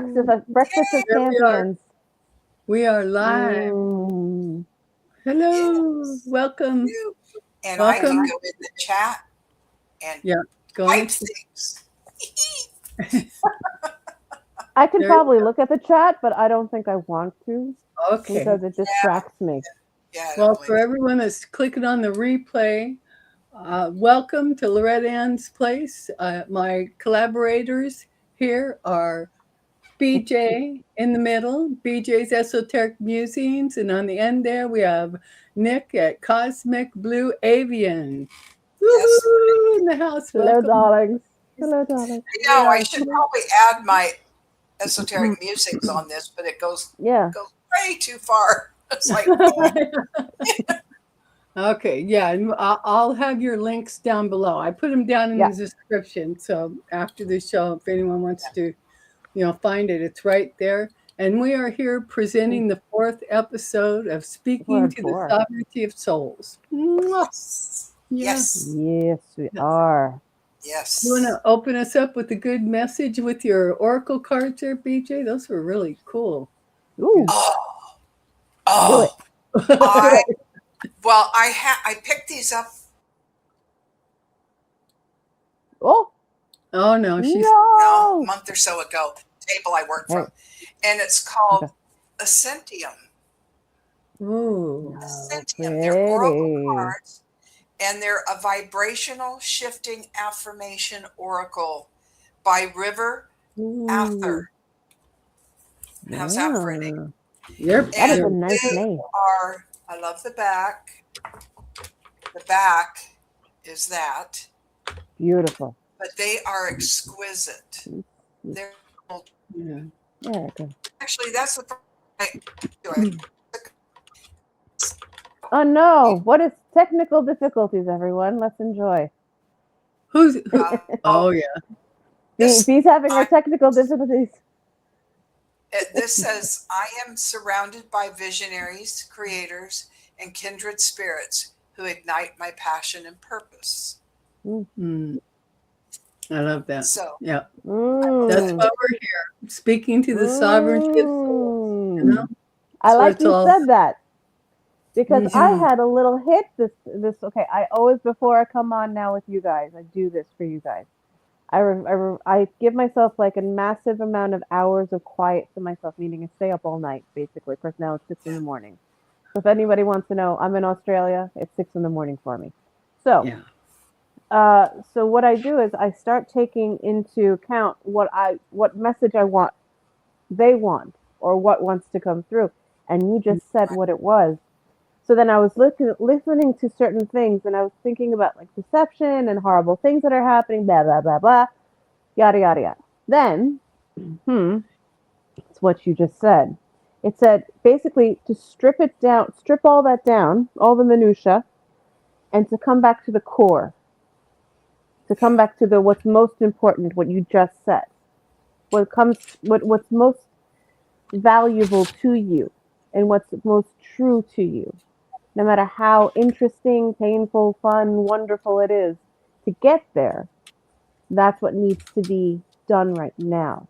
Breakfast of Here Champions. we are live. Mm. Hello. Yes. Welcome. And I can Welcome. go in the chat and Yeah. Go type in. things. I can There you probably look at the chat, but I don't think I want to Okay. because it distracts me. Yeah, I Well, don't for blame everyone that's clicking on the replay, welcome to Loretta Ann's Place. My collaborators here are BJ in the middle, BJ's Esoteric Musings, and on the end there we have Nick at Cosmic Blue Avian. you. Yes. Woohoo! In the house, Hello, welcome. darlings. Hello, darlings. I We know I are should probably add my esoteric musings on this, but it goes Yeah. way too far. It's like, oh, Okay, yeah, and I'll have your links down below. I put them down in Yeah. the description, so after the show, if anyone wants to, find it, it's right there. And we are here presenting the 4th episode of Speaking to the Four. Sovereignty of Souls. Mwah. yes. Yeah. Yes. Yes, we are. Yes. You want to open us up with a good message with your oracle cards there, BJ? Those were really cool. Ooh, Oh, do it. I well, I picked these up Oh, Oh no, she's a no. month or so ago. Table I work Hey. from, and it's called Okay. Ascentium. ooh. Ascentium. They're oracle Pretty. cards, and they're a vibrational shifting affirmation oracle by River Ooh. Ather. How's that for a name? Yep. That is a And nice they name. are, I love the back. The back is that, Beautiful. but they are exquisite. They're Yeah. Yeah, okay. actually that's the part I enjoy. Oh no! What is technical difficulties, everyone? Let's enjoy. Who? Oh yeah. This, Bee's having her technical difficulties. this says, I am surrounded by visionaries, creators, and kindred spirits who ignite my passion and purpose. Mm. I love that. So Yeah. Mm. That's why we're here, speaking to the sovereignty of souls. You know, I That's what like it's you all- said that because I Mhm. had a little hit this. Okay, I always before I come on now with you guys, I do this for you guys. I give myself like a massive amount of hours of quiet to myself, meaning I stay up all night basically. Of course, now it's 6 in the morning. So if anybody wants to know, I'm in Australia. It's 6 in the morning for me. So Yeah. so what I do is I start taking into account what message I want, they want, or what wants to come through. And you just said what it was. So then I was listening to certain things, and I was thinking about like deception and horrible things that are happening, blah blah blah blah, yada yada yada. Then, it's what you just said. It said basically to strip it down, strip all that down, all the minutia, and to come back to the core. To come back to the what's most important, what you just said, what's most valuable to you, and what's most true to you. No matter how interesting, painful, fun, wonderful it is to get there, that's what needs to be done right now.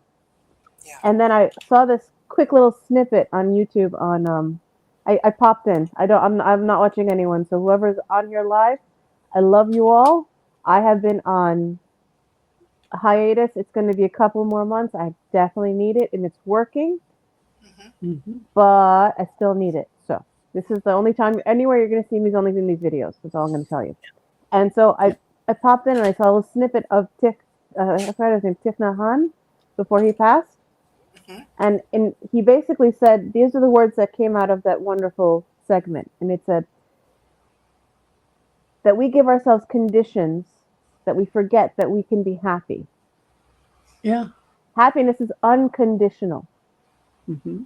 Yeah. And then I saw this quick little snippet on YouTube on I popped in. I'm not watching anyone, so whoever's on here live, I love you all. I have been on a hiatus. It's going to be a couple more months. I definitely need it, and it's working, Mhm. but I still need it. So this is the only time anywhere you're going to see me is only in these videos. That's all I'm going to tell you. And so I popped in and I saw a little snippet of I forgot his name, Thich Nhat Hanh, before he passed. And he basically said, these are the words that came out of that wonderful segment. And it said that we give ourselves conditions that we forget that we can be happy. Yeah. Happiness is unconditional. Mm-hmm.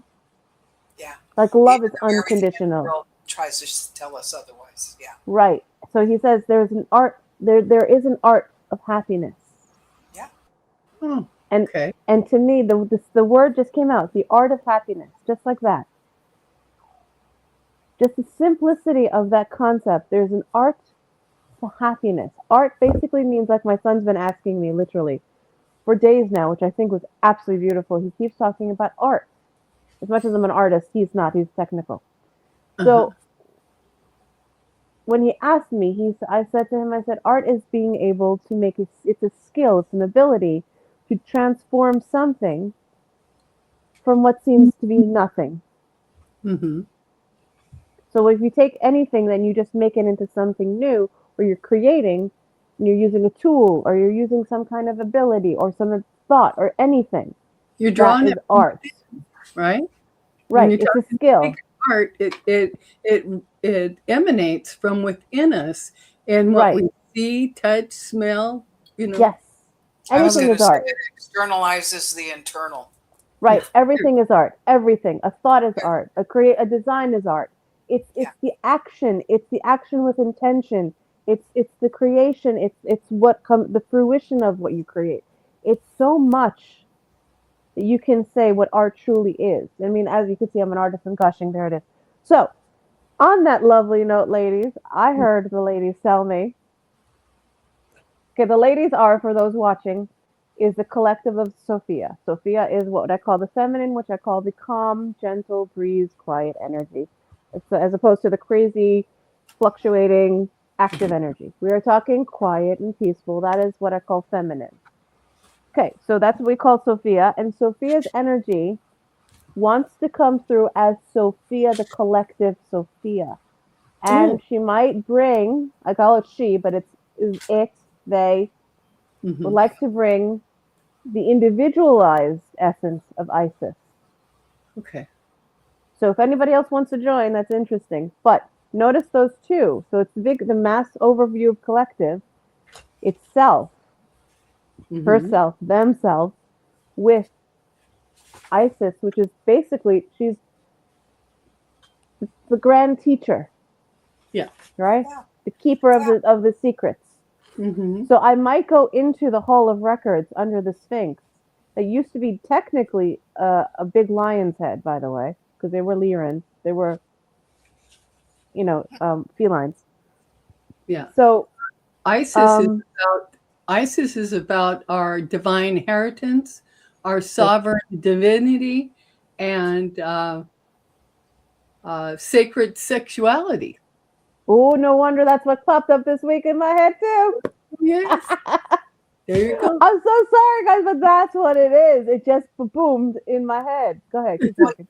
Yeah. Like love is Even though everything in the unconditional. world tries to tell us otherwise. Yeah. Right. So he says there's an art, there is an art of happiness. Yeah. Oh, And okay. and to me, the word just came out, the art of happiness, just like that. Just the simplicity of that concept. There's an art to happiness. Art basically means, like my son's been asking me literally, for days now, which I think was absolutely beautiful. He keeps talking about art. As much as I'm an artist, he's not. He's technical. Uh-huh. So when he asked me, I said to him, I said, art is being able to make it, it's a skill, it's an ability to transform something from what seems to be nothing. Mm-hmm. So if you take anything, then you just make it into something new, or you're creating, and you're using a tool, or you're using some kind of ability, or some thought, or anything. You're That drawing is it, art. right? When Right. you It's talk a skill. art, it emanates from within us, and what Right. we see, touch, smell, you know, Yes. I was Anything going is to say art. it externalizes the internal. Right. Everything is art. Everything. A thought is art. A design is art. Yeah. It's the action. It's the action with intention. It's the creation. It's what the fruition of what you create. It's so much that you can say what art truly is. I mean, as you can see, I'm an artist and gushing. There it is. So, on that lovely note, ladies, I heard the ladies tell me. Okay, the ladies are, for those watching, is the collective of Sophia. Sophia is what I call the feminine, which I call the calm, gentle, breeze, quiet energy, as opposed to the crazy, fluctuating, active energy. We are talking quiet and peaceful. That is what I call feminine. Okay, so that's what we call Sophia. And Sophia's energy wants to come through as Sophia, the collective Sophia. oh, And she might bring, I call it she, but it, they would mm-hmm. like to bring the individualized essence of Isis. Okay. So if anybody else wants to join, that's interesting. But notice those two. So it's the mass overview of collective, it's self, Mm-hmm. herself, themselves, with Isis, which is basically she's the grand teacher, Yeah. right? Yeah. The keeper Yeah. of the secrets. Mm-hmm. So I might go into the Hall of Records under the Sphinx. That used to be technically a big lion's head, by the way, because they were Lyrans. They were, felines. Yeah. So, ISIS is um, about ISIS is about our divine inheritance, our sovereign divinity, and sacred sexuality. oh, no wonder that's what popped up this week in my head too. Yes. There you go. I'm so sorry, guys, but that's what it is. It just boomed in my head. Go ahead, keep Well, talking.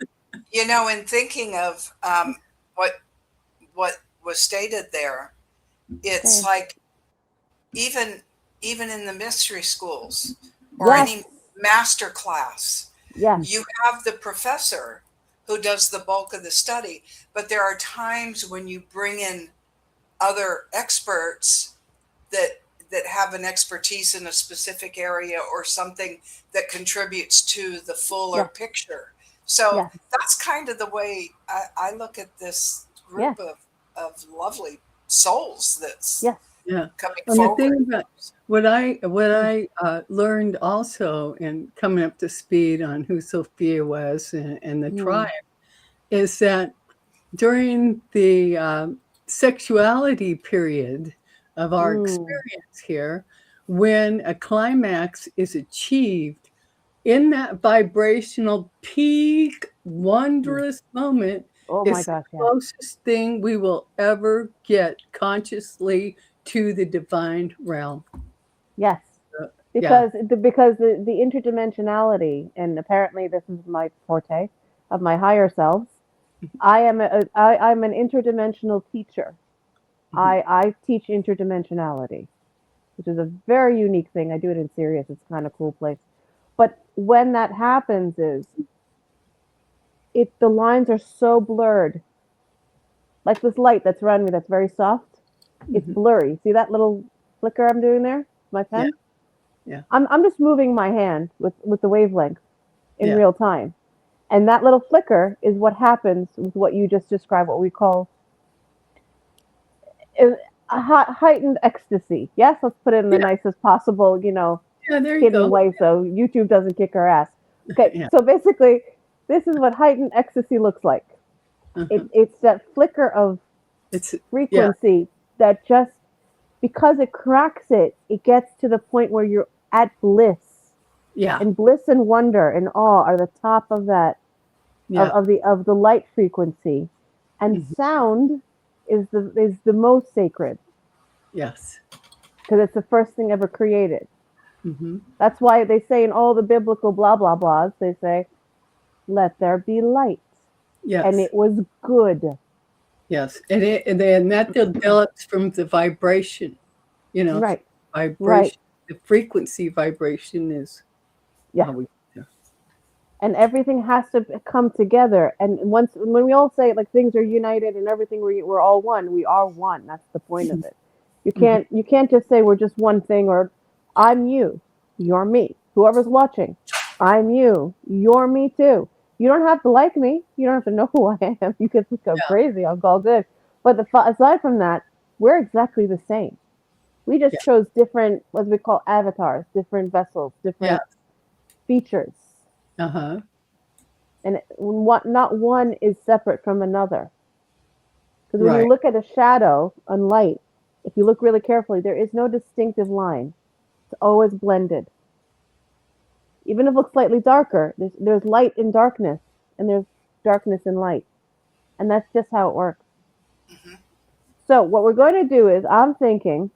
in thinking of what was stated there, it's Okay. like even in the mystery schools or Yes, any master class, yes, you have the professor who does the bulk of the study, but there are times when you bring in other experts that have an expertise in a specific area or something that contributes to the fuller yes, picture. So yes, that's kind of the way I look at this yes, group of lovely souls that's yes. Yeah. coming And the forward. thing about what I learned also in coming up to speed on who Sophia was and the Mm, tribe is that during the sexuality period of our mm. experience here, when a climax is achieved in that vibrational peak, Mm. wondrous moment, Oh my is the gosh, yes. closest thing we will ever get consciously to the divine realm. Yes. Uh, yeah. Because the interdimensionality, and apparently this is my forte of my higher selves. I'm an interdimensional teacher. Mhm. I teach interdimensionality, which is a very unique thing. I do it in Sirius. It's kind of cool place. But when that happens, is the lines are so blurred, like this light that's around me that's very soft. It's Mhm. blurry. See that little flicker I'm doing there? My Yeah. pen. Yeah. I'm just moving my hand with the wavelength in Yeah. real time. And that little flicker is what happens with what you just described, what we call a heightened ecstasy. Yes, let's put it in the Yeah. nicest possible, Yeah. There you hidden go. way so YouTube doesn't kick our ass. Okay, Yeah. so basically, this is what heightened ecstasy looks like. Uh-huh. It's that flicker of It's yeah. frequency that just, because it cracks it, it gets to the point where you're at bliss. Yeah. And bliss and wonder and awe are the top of that Yeah. of the light frequency. And Mhm. sound is the most sacred Yes. because it's the first thing ever created. Hmm. That's why they say in all the biblical blah blah blahs, they say, "Let there be light," and Yes. it was good. Yes. And that develops from the vibration. You know, Right, right, vibration. The frequency vibration is yeah. how we. Yeah. And everything has to come together. And once when we all say like things are united and everything we're all one, we are one. That's the point of it. Mhm. You can't just say we're just one thing or I'm you, you're me. Whoever's watching, I'm you, you're me too. You don't have to like me. You don't have to know who I am. You can think I'm Yeah. crazy. I'm all good. But aside from that, we're exactly the same. We Yeah. just chose different, what we call avatars, different vessels, Yeah. different features. Uh-huh. And what not one is separate from another. Because when you Right. look at a shadow and light, if you look really carefully, there is no distinctive line. It's always blended. Even if it looks slightly darker, there's light in darkness, and there's darkness in light, and that's just how it works. Hmm. So what we're going to do is, I'm thinking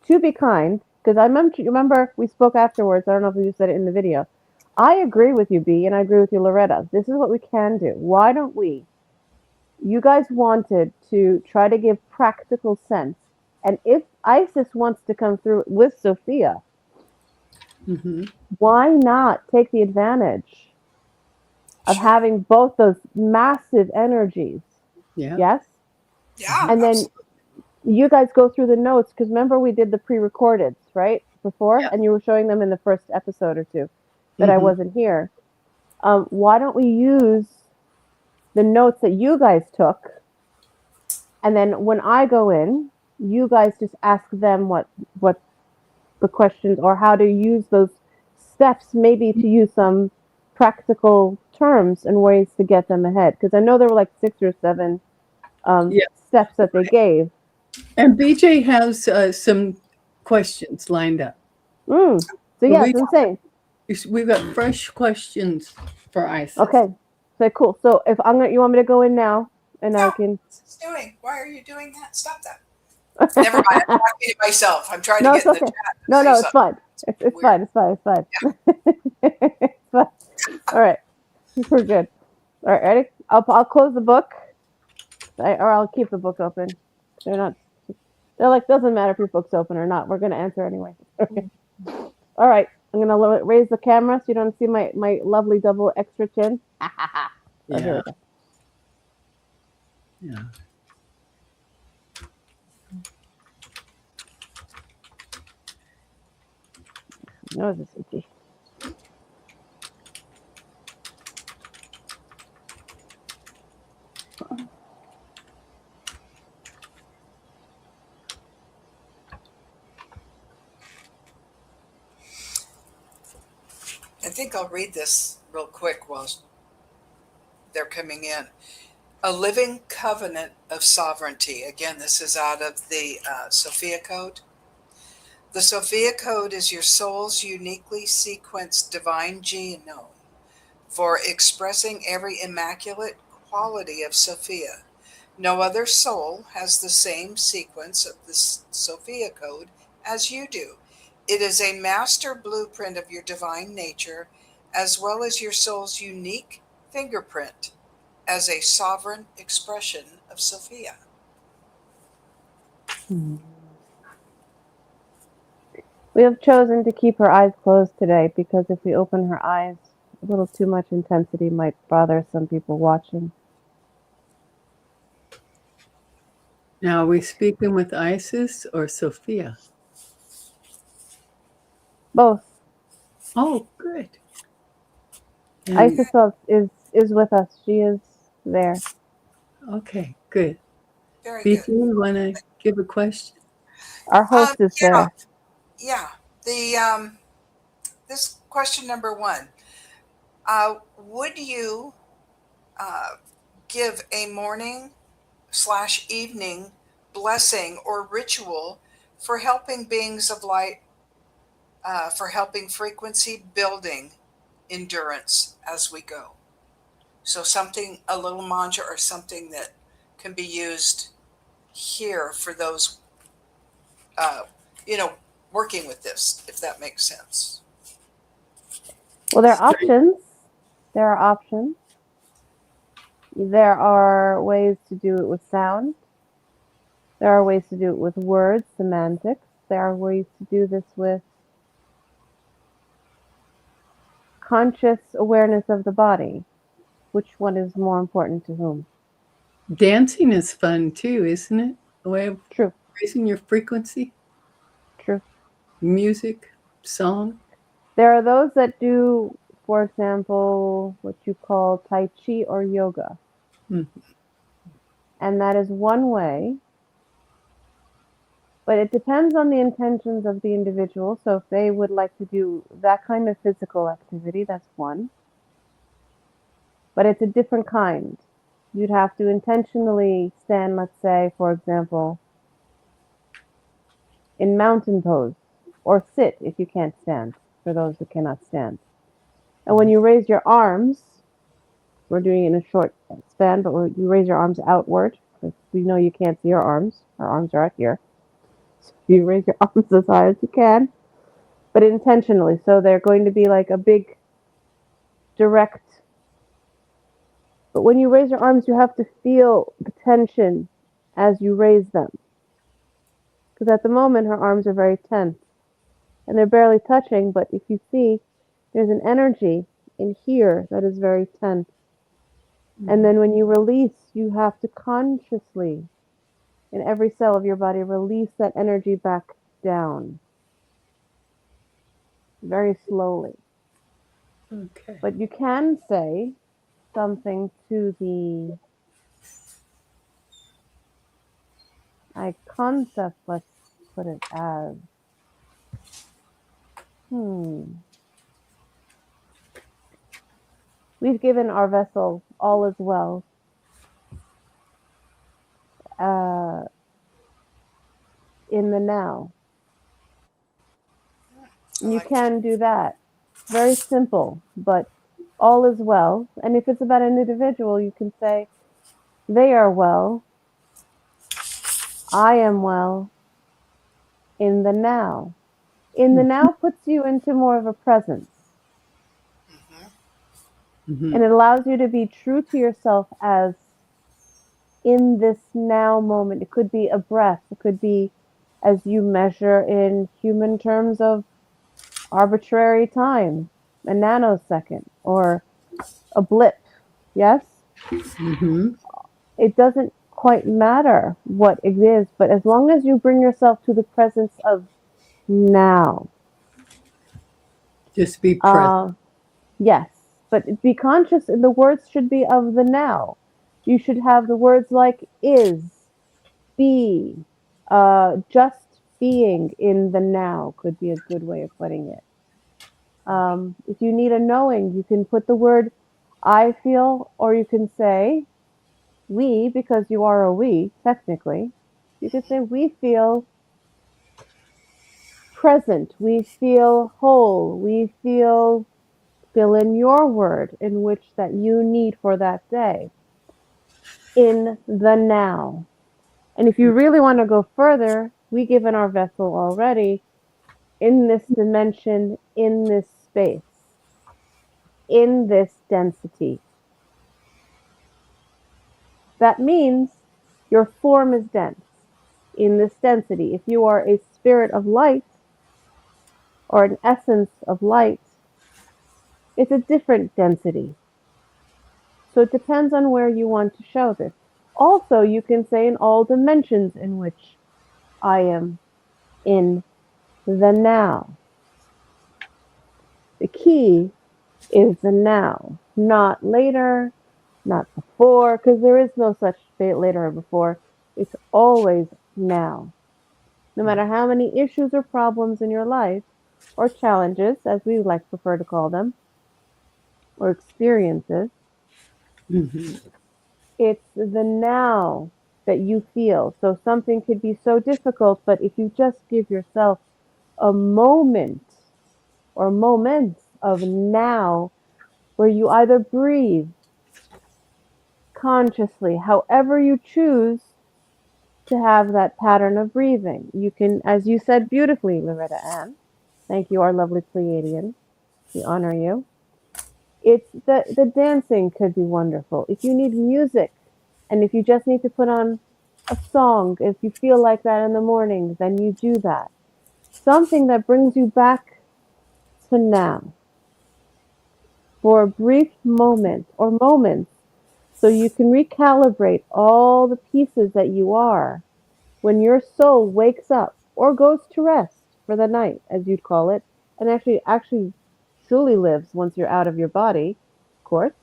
to be kind, because remember we spoke afterwards. I don't know if you said it in the video. I agree with you, B, and I agree with you, Loretta. This is what we can do. Why don't we you guys wanted to try to give practical sense. And if Isis wants to come through with Sophia, Hmm. why not take the advantage of Sure. having both those massive energies? Yeah. Yes? Yeah, And then absolutely. you guys go through the notes because remember we did the pre-recorded, right? Before, Yeah. and you were showing them in the first episode or two that I Hmm. wasn't here. Why don't we use the notes that you guys took, and then when I go in, you guys just ask them what the questions or how to use those steps, maybe to use some practical terms and ways to get them ahead. Because I know there were like 6 or 7 Yeah. steps that they gave. And BJ has some questions lined up. Mm. So So yes, I'm saying we've got fresh questions for ISIS. okay. So cool. So if you want me to go in now, and I No, can. what's this doing? Why are you doing that? Stop that. Never mind. I'm talking to myself. I'm trying to No, get it's in the okay. chat and No, say no, it's something. fine. It's It's weird. fine. It's fine. It's fine. It's fine. All right, we're good. All right, ready? I'll close the book, or I'll keep the book open. They're not. They're like, doesn't matter if your book's open or not. We're gonna answer anyway. Okay. All right. I'm gonna raise the camera so you don't see my lovely double extra chin. Oh, here Yeah. we go. Yeah. Nose is itchy. I think I'll read this real quick while they're coming in. A living covenant of sovereignty. Again, this is out of the Sophia Code. The Sophia Code is your soul's uniquely sequenced divine genome for expressing every immaculate quality of Sophia. No other soul has the same sequence of the Sophia Code as you do. It is a master blueprint of your divine nature, as well as your soul's unique fingerprint as a sovereign expression of Sophia. Hmm. We have chosen to keep her eyes closed today because if we open her eyes, a little too much intensity might bother some people watching. Now, are we speaking with Isis or Sophia? Both. Oh, good. And Isis is with us. She is there. okay, good. Very BJ, good. you want to give a question? Our host is Yeah, there. yeah. The this question number one. Would you uh, give a morning slash evening blessing or ritual for helping beings of light for helping frequency building endurance as we go. So something, a little mantra or something that can be used here for those, uh, working with this, if that makes sense. Well, there are options. There are options. There are ways to do it with sound. There are ways to do it with words, semantics. There are ways to do this with conscious awareness of the body. Which one is more important to whom? Dancing is fun too, isn't it? A way of True. raising your frequency. True. Music, song. There are those that do, for example, what you call Tai Chi or yoga. Mhm. And that is one way. But it depends on the intentions of the individual. So if they would like to do that kind of physical activity, that's one. But it's a different kind. You'd have to intentionally stand, let's say, for example, in mountain pose, or sit if you can't stand, for those who cannot stand. And when you raise your arms, we're doing it in a short span, but you raise your arms outward, because we know you can't see your arms. Our arms are out here. So you raise your arms as high as you can, but intentionally. So they're going to be like a big, direct. But when you raise your arms, you have to feel the tension as you raise them. Because at the moment, her arms are very tense and they're barely touching. But if you see, there's an energy in here that is very tense. And then when you release, you have to consciously, in every cell of your body, release that energy back down. Very slowly. Okay. But you can say something to the concept, let's put it as, we've given our vessel all as well. In the now. You can do that. Very simple, but all is well. And if it's about an individual, you can say, they are well. I am well. In the now. In the now puts you into more of a presence. Mhm. And it allows you to be true to yourself as in this now moment. It could be a breath. It could be as you measure in human terms of arbitrary time, a nanosecond or a blip. Yes? Mhm. It doesn't quite matter what it is, but as long as you bring yourself to the presence of now. Just be present. Yes, but be conscious, and the words should be of the now. You should have the words like is, be, just being in the now could be a good way of putting it. If you need a knowing, you can put the word I feel, or you can say we, because you are a we, technically. You could say we feel present, we feel whole, we feel fill in your word in which that you need for that day. In the now. And if you really want to go further, we give in our vessel already in this dimension, in this space, in this density. That means your form is dense in this density. If you are a spirit of light or an essence of light, it's a different density. So it depends on where you want to show this. Also, you can say in all dimensions in which I am in the now. The key is the now, not later, not before, because there is no such later or before. It's always now. No matter how many issues or problems in your life, or challenges, as we like prefer to call them, or experiences, it's the now that you feel. So something could be so difficult, but if you just give yourself a moment or moments of now where you either breathe consciously, however you choose to have that pattern of breathing. You can, as you said beautifully, Loretta Ann, thank you, our lovely Pleiadian, we honor you. It's the dancing could be wonderful. If you need music, and if you just need to put on a song, if you feel like that in the morning, then you do that. Something that brings you back to now for a brief moment or moments so you can recalibrate all the pieces that you are when your soul wakes up or goes to rest for the night, as you'd call it, and actually truly lives once you're out of your body, of course.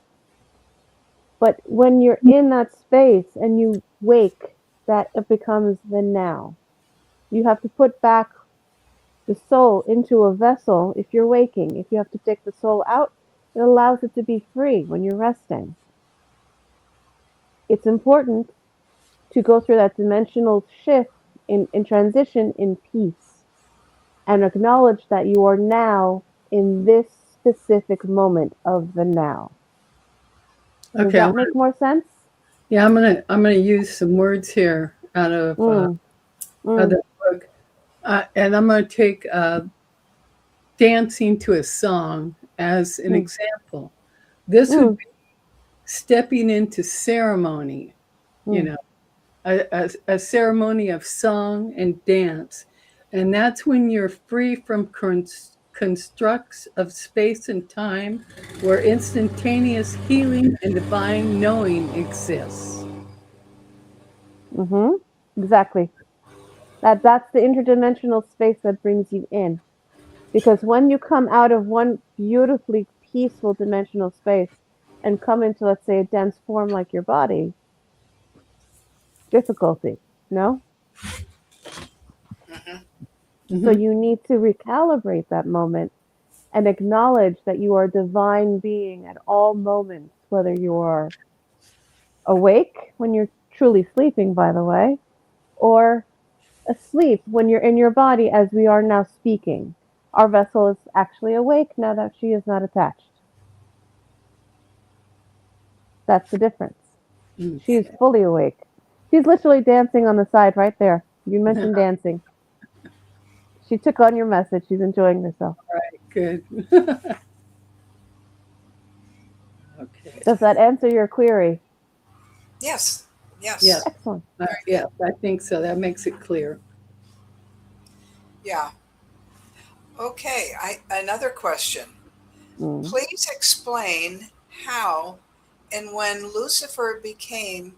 But when you're in that space and you wake, that it becomes the now. You have to put back the soul into a vessel if you're waking. If you have to take the soul out, it allows it to be free when you're resting. It's important to go through that dimensional shift in transition in peace and acknowledge that you are now in this specific moment of the now. Does Okay. that make more sense? Yeah, I'm gonna use some words here out of Mm, mm, the book, and I'm gonna take dancing to a song as an mm, example. This would mm, be stepping into ceremony. You mm. know, a ceremony of song and dance. And that's when you're free from constructs of space and time where instantaneous healing and divine knowing exists. Exactly. That's the interdimensional space that brings you in. Because when you come out of one beautifully peaceful dimensional space and come into, let's say, a dense form like your body, difficulty, no? Hmm. So Mm-hmm. you need to recalibrate that moment and acknowledge that you are a divine being at all moments, whether you are awake when you're truly sleeping, by the way, or asleep when you're in your body as we are now speaking. Our vessel is actually awake now that she is not attached. That's the difference. She is Okay. fully awake. She's literally dancing on the side right there. You mentioned dancing. She took on your message. She's enjoying herself. Good. Okay. Does that answer your query? Yes. Yeah. Yes. Excellent. Very Yeah, good. I think so. That makes it clear. Yeah. Okay. Another question. Mm. Please explain how and when Lucifer became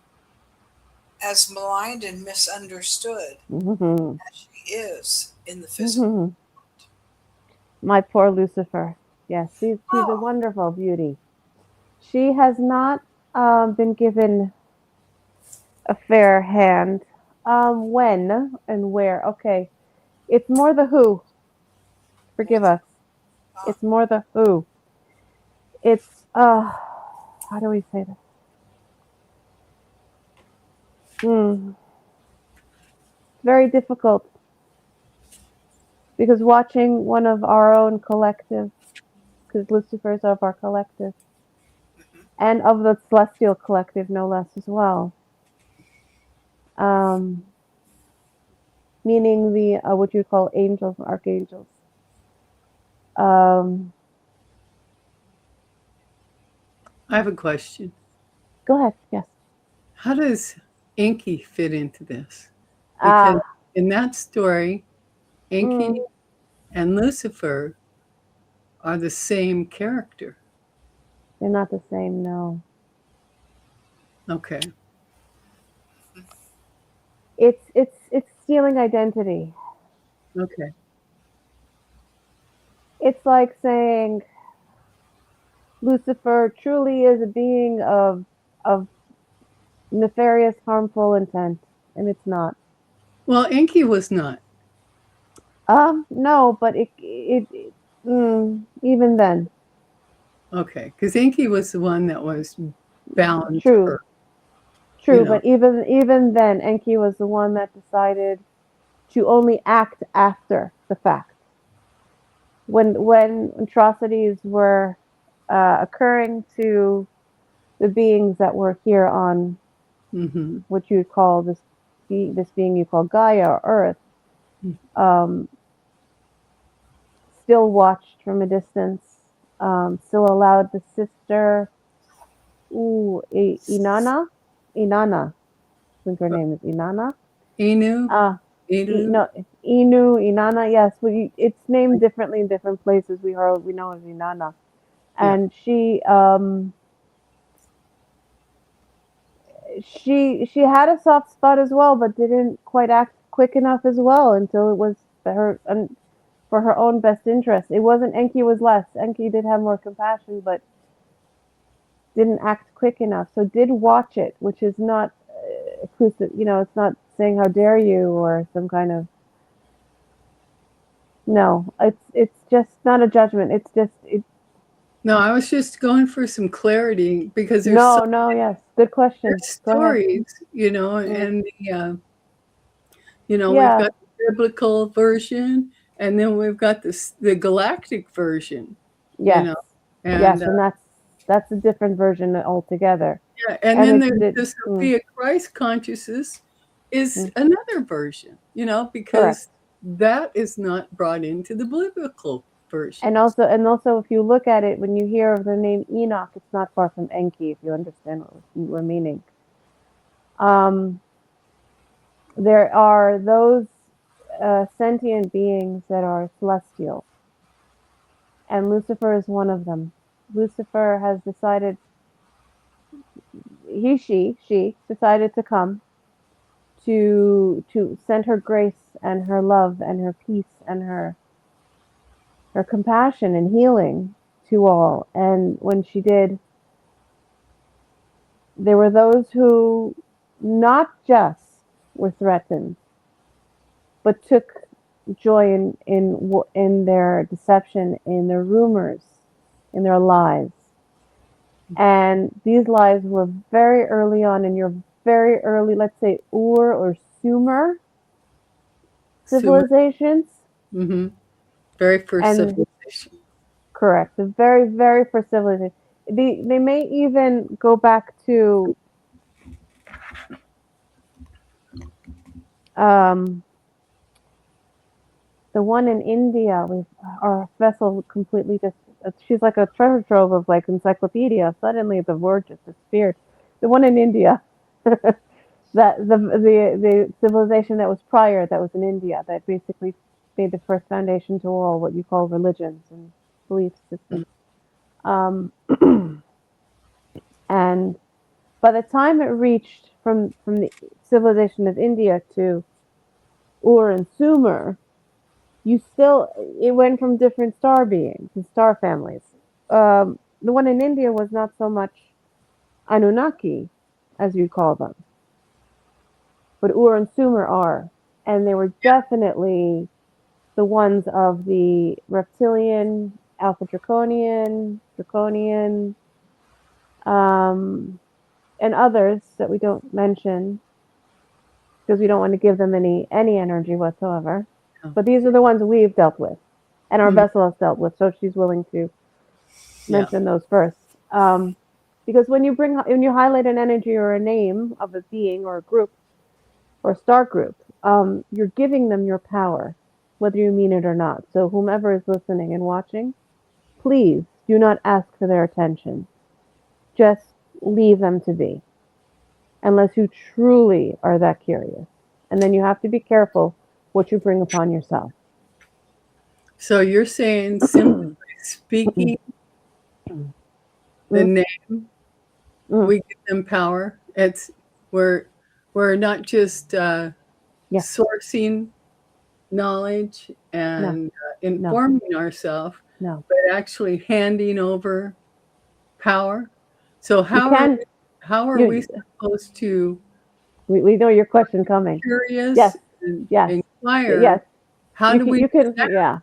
as maligned and misunderstood Mm-hmm. as she is in the physical. Mm-hmm. My poor Lucifer. Yes, she's a Oh, wonderful beauty. She has not been given a fair hand. When and where? Okay, it's more the who. more Forgive than us. It's more the who. It's how do we say this? Hmm. Very difficult because watching one of our own collective, because Lucifer's of our collective, mhm. and of the celestial collective, no less as well. Um, Meaning the what you call angels and archangels. Um, I have a question. Go ahead. Yes. How does Inky fit into this? Because Ah. in that story, Inky Mm, and Lucifer are the same character. they're not the same. No. Okay. It's stealing identity. Okay. It's like saying Lucifer truly is a being of nefarious, harmful intent, and it's not. Well, Inky was not. No, but even then, Okay. Because Inky was the one that was bound to true, her, you true. know. But even then, Enki was the one that decided to only act after the fact. when atrocities were occurring to the beings that were here on Mm-hmm. what you call this being you call Gaia or Earth, um, still watched from a distance, still allowed the sister, Inanna, I think her name is Inanna. Inu, Uh, Iru. no, Inu, Inanna, yes, it's named differently in different places. We know as Inanna. Yeah. And she had a soft spot as well, but didn't quite act quick enough as well until it was for her own best interest. It wasn't Enki was less. Enki did have more compassion, but didn't act quick enough. So did watch it, which is not inclusive. It's not saying how dare you or some kind of no. It's just not a judgment. It's just No, I was just going for some clarity because no, no. Yes, good question. there's Go ahead. stories, Mm. and we've Yeah. got the biblical version, and then we've got the galactic version, you Yes. know, and Yes, and that's a different version altogether. yeah, and And then it's there's the the Sophia Christ consciousness is mm, another version, correct. because that is not brought into the biblical And versions. also, if you look at it, when you hear of the name Enoch, it's not far from Enki. If you understand what we're meaning, um, there are those sentient beings that are celestial, and Lucifer is one of them. Lucifer has decided she decided to come to send her grace and her love and her peace and her compassion and healing to all. And when she did, there were those who not just were threatened, but took joy in their deception, in their rumors, in their lies. And these lies were very early on in your very early, let's say, Ur or Sumer Sumer, civilizations. hmm very first And civilization. correct, the very, very first civilization. They may even go back to um, the one in India. Our vessel completely just. She's like a treasure trove of like encyclopedia. Suddenly, the word just disappeared. The one in India, that the civilization that was prior, that was in India, that basically made the first foundation to all what you call religions and belief systems. Um, and by the time it reached from the civilization of India to Ur and Sumer, it went from different star beings and star families. The one in India was not so much Anunnaki, as you call them, but Ur and Sumer are, and they were definitely the ones of the reptilian, alpha draconian, um, and others that we don't mention because we don't want to give them any energy whatsoever. Yeah. But these are the ones we've dealt with, and our Mhm. vessel has dealt with. So she's willing to Yeah. mention those first. Because when you highlight an energy or a name of a being or a group or a star group, you're giving them your power, whether you mean it or not. So whomever is listening and watching, please do not ask for their attention. Just leave them to be, unless you truly are that curious. And then you have to be careful what you bring upon yourself. So you're saying simply by speaking the Mm, name, mm, we give them power. We're we're not just yeah, sourcing knowledge no, and no, informing ourselves, no. but actually handing over power. So You can, how are we you, supposed to we know your question coming. Yes, curious and yes, inquire? yes. How do we You do can, that yeah.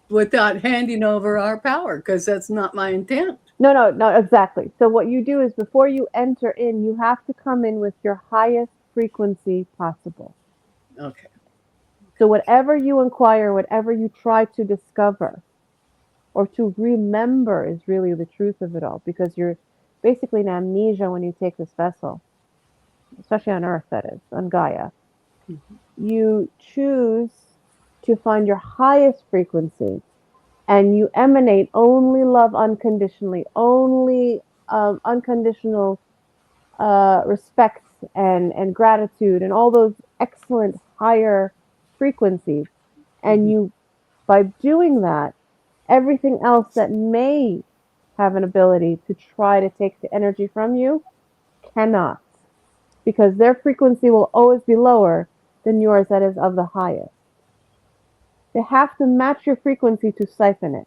without handing over our power? Because that's not my intent. No, no, no, exactly. So what you do is before you enter in, you have to come in with your highest frequency possible. Okay. So whatever you inquire, whatever you try to discover or to remember is really the truth of it all, because you're basically in amnesia when you take this vessel, especially on Earth, that is, on Gaia. You choose to find your highest frequency and you emanate only love unconditionally, only unconditional respect and gratitude and all those excellent higher frequencies. And you, by doing that, everything else that may have an ability to try to take the energy from you cannot, because their frequency will always be lower than yours that is of the highest. They have to match your frequency to siphon it.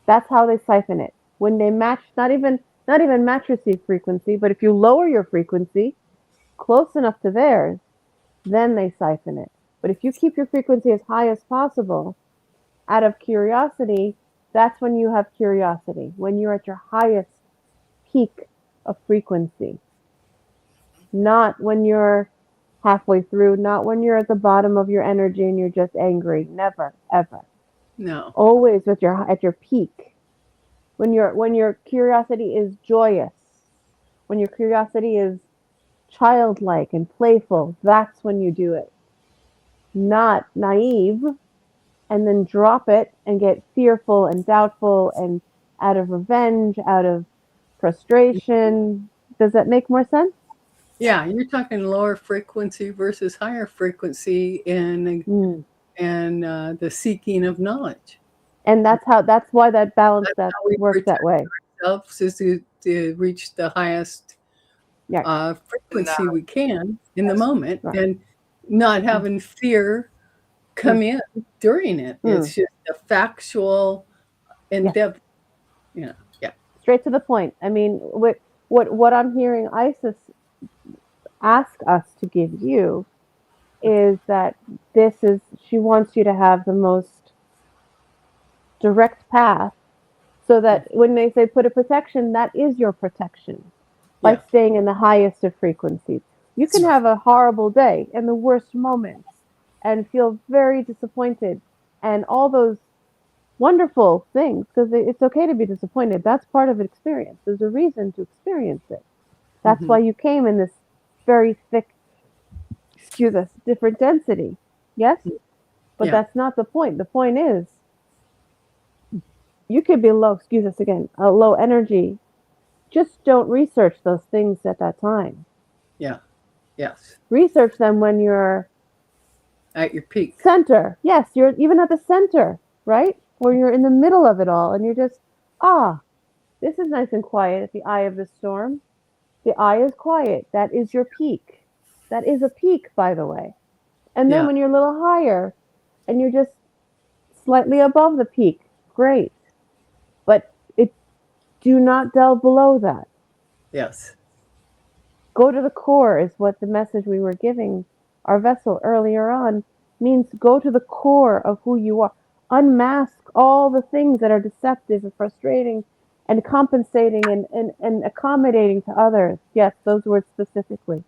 That's how they siphon it. When they match, not even match your frequency, but if you lower your frequency close enough to theirs, then they siphon it. But if you keep your frequency as high as possible, out of curiosity, that's when you have curiosity, when you're at your highest peak of frequency. Not when you're halfway through, not when you're at the bottom of your energy and you're just angry. Never, ever. No. Always at your peak. When your curiosity is joyous, when your curiosity is childlike and playful, that's when you do it. Not naive and then drop it and get fearful and doubtful and out of revenge, out of frustration. Does that make more sense? Yeah, you're talking lower frequency versus higher frequency in the seeking of knowledge. And that's why that balance That's that how we works that protect way. ourselves, is to reach the highest Yeah. frequency we can in the moment, Right. and not having fear come in during it. It's just a factual, in-depth, yeah. Straight to the point. I mean, what I'm hearing Isis ask us to give you is that she wants you to have the most direct path, so that when they say put a protection, that is your protection by Yeah. staying in the highest of frequencies. You can have a horrible day and the worst moments and feel very disappointed and all those wonderful things, because it's okay to be disappointed. That's part of an experience. There's a reason to experience it. That's why you came in this very thick, excuse us, different density. Yes? But Yeah. that's not the point. The point is, you could be low, excuse us again, low energy. Just don't research those things at that time. Yeah. Yes. Research them when you're At your peak. center. Yes, you're even at the center, right? Where you're in the middle of it all and you're just, this is nice and quiet at the eye of the storm. The eye is quiet. That is your peak. That is a peak, by the way. And then Yeah. when you're a little higher and you're just slightly above the peak, great. But do not delve below that. Yes. Go to the core is what the message we were giving our vessel earlier on means. Go to the core of who you are. Unmask all the things that are deceptive and frustrating and compensating and accommodating to others. Yes, those words specifically.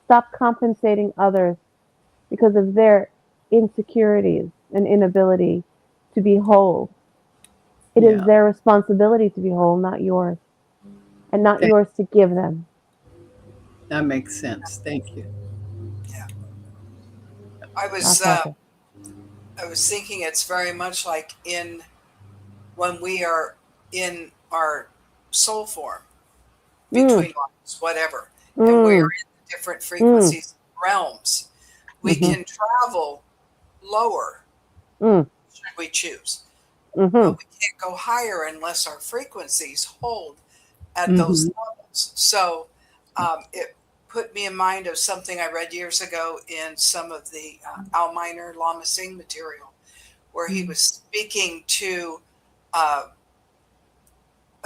Stop compensating others because of their insecurities and inability to be whole. It is their responsibility to be whole, not yours. And not yours to give them. That makes sense. Thank you. Yeah. Our I was thinking it's very much like when we are in our soul form, between lives, whatever, and we're in different frequencies, realms, we can travel lower should we choose. But we can't go higher unless our frequencies hold at those levels. So it put me in mind of something I read years ago in some of the Al Miner Lama Singh material, where he was speaking to a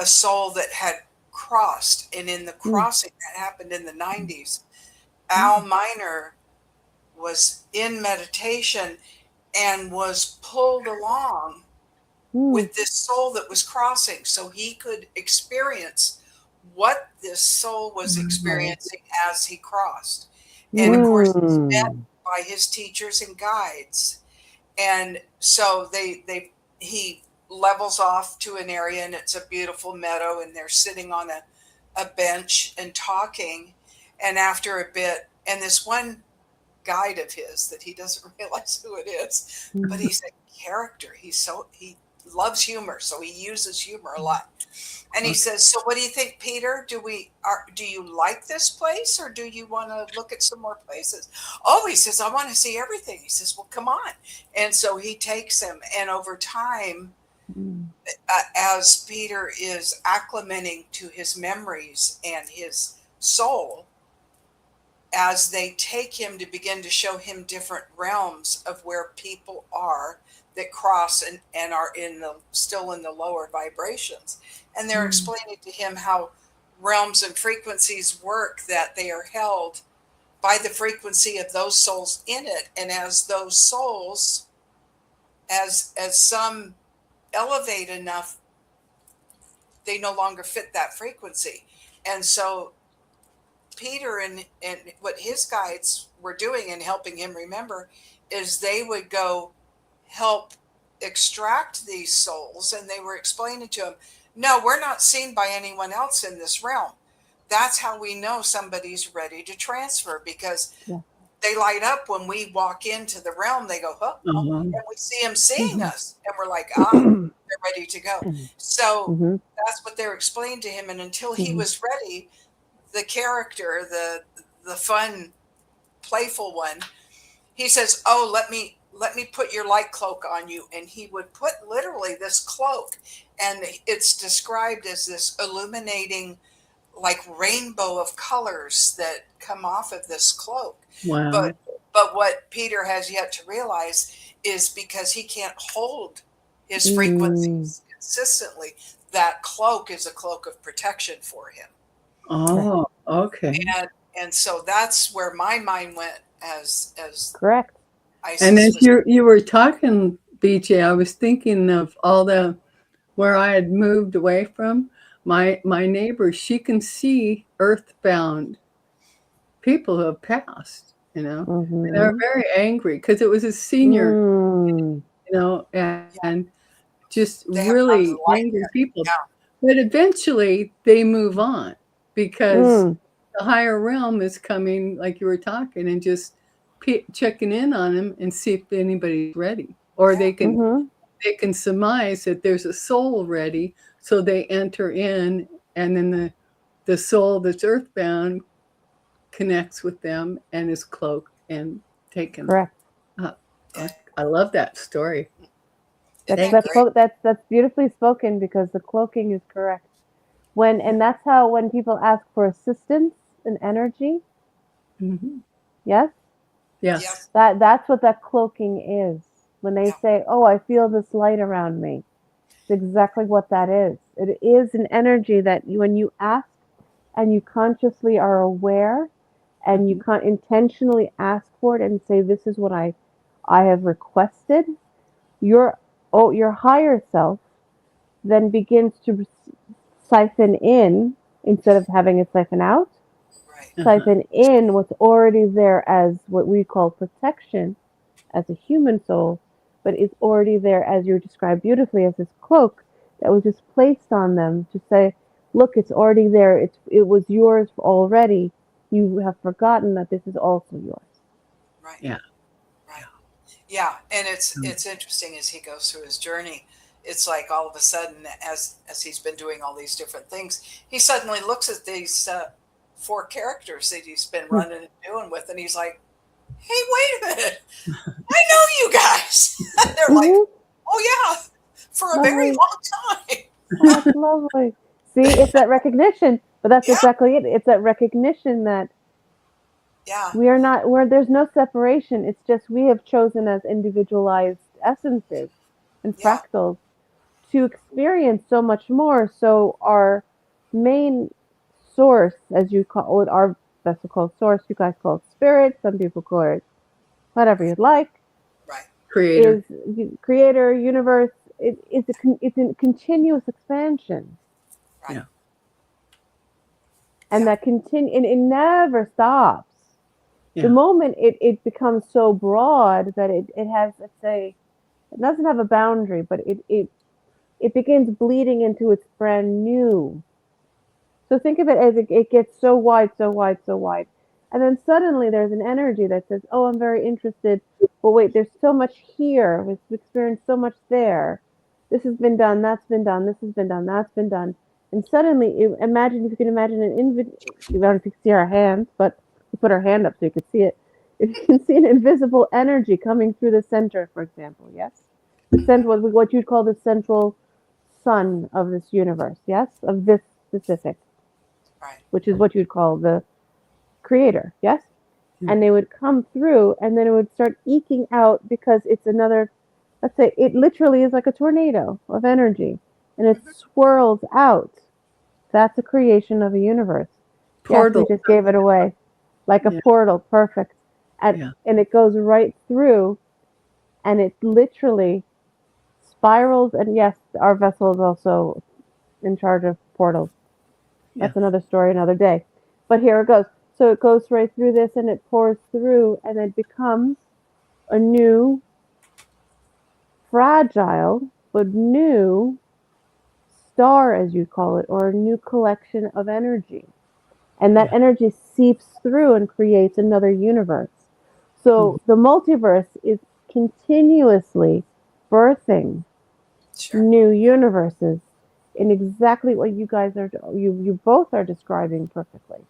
soul that had crossed, and in the crossing that happened in the 90s, Al Miner was in meditation and was pulled along with this soul that was crossing so he could experience what this soul was experiencing as he crossed. And of course, he's met Mm. by his teachers and guides. And so he levels off to an area, and it's a beautiful meadow, and they're sitting on a bench and talking. And after a bit, and this one guide of his that he doesn't realize who it is, but he's a character. He loves humor, so he uses humor a lot. And he says, "So what do you think, Peter? Do you like this place, or do you want to look at some more places?" "Oh," he says, "I want to see everything." He says, "Well, come on." And so he takes him, and over time, as Peter is acclimating to his memories and his soul, as they take him to begin to show him different realms of where people are that cross and are still in the lower vibrations. And they're explaining to him how realms and frequencies work, that they are held by the frequency of those souls in it. And as those souls, as some elevate enough, they no longer fit that frequency. And so Peter and what his guides were doing and helping him remember is they would go help extract these souls, and they were explaining to him, "No, we're not seen by anyone else in this realm." That's how we know somebody's ready to transfer, because Yeah. they light up when we walk into the realm. They go, "Huh," and we see them seeing us, and we're like, they're ready to go. So that's what they're explaining to him. And until he was ready, the character, the fun, playful one, he says, "Oh, let me put your light cloak on you." And he would put literally this cloak, and it's described as this illuminating, like, rainbow of colors that come off of this cloak. Wow. But what Peter has yet to realize is, because he can't hold his frequencies consistently, that cloak is a cloak of protection for him. Oh, okay. And so that's where my mind went as Correct. Isis And as was. you were talking, BJ, I was thinking of all the where I had moved away from. My neighbor, she can see earthbound people who have passed, you know. And they're very angry because it was a senior, you know, and just They have gone to really the light angry there. people. Yeah. But eventually they move on because the higher realm is coming, like you were talking, and just checking in on them and see if anybody's ready, or they can surmise that there's a soul ready, so they enter in, and then the soul that's earthbound connects with them and is cloaked and taken. Correct. I love that story. That's beautifully spoken, because the cloaking is correct. And that's how, when people ask for assistance and energy, yes, Yes. that's what that cloaking is. When they say, "Oh, I feel this light around me," it's exactly what that is. It is an energy that when you ask and you consciously are aware, and you can't intentionally ask for it and say, "This is what I have requested," your higher self then begins to siphon in, instead of having it siphon out, siphon in what's already there as what we call protection as a human soul, but it's already there, as you described beautifully, as this cloak that was just placed on them to say, "Look, it's already there. It was yours already. You have forgotten that this is also yours." Right. Yeah. Right. Yeah. And it's interesting, as he goes through his journey. It's like all of a sudden, as he's been doing all these different things, he suddenly looks at these 4 characters that he's been running and doing with, and he's like, "Hey, wait a minute! I know you guys." They're like, "Oh yeah, for a very Lovely. long time." That's lovely. See, it's that recognition, but that's exactly it. It's that recognition that we are not, where there's no separation. It's just we have chosen as individualized essences and fractals to experience so much more. So our main source, as you call it, our vessel called source, you guys call it spirit, some people call it whatever you'd like. Right. Creator. Is creator, universe. It's a continuous expansion. Right. Yeah. And that and it never stops. The moment it becomes so broad that it has, let's say, it doesn't have a boundary, but it begins bleeding into its brand new. So think of it as it gets so wide, so wide, so wide. And then suddenly there's an energy that says, oh, I'm very interested. But wait, there's so much here. We've experienced so much there. This has been done. That's been done. This has been done. That's been done. And suddenly, imagine if you can imagine an you don't know if you can see our hands, but we put our hand up so you can see it. If you can see an invisible energy coming through the center, for example, yes? The center, what you'd call the central sun of this universe, yes? Of this specific, Right. which is what you'd call the creator, yes? And they would come through and then it would start eking out because it's another, let's say, it literally is like a tornado of energy and it swirls out. That's a creation of a universe. Portal. Yes, we just gave it away. Like a portal, perfect. And it goes right through and it literally spirals. And yes, our vessel is also in charge of portals. That's another story, another day. But here it goes. So it goes right through this and it pours through and it becomes a new, fragile, but new star, as you call it, or a new collection of energy. And that energy seeps through and creates another universe. So the multiverse is continuously birthing new universes in exactly what you guys are, you both are describing perfectly.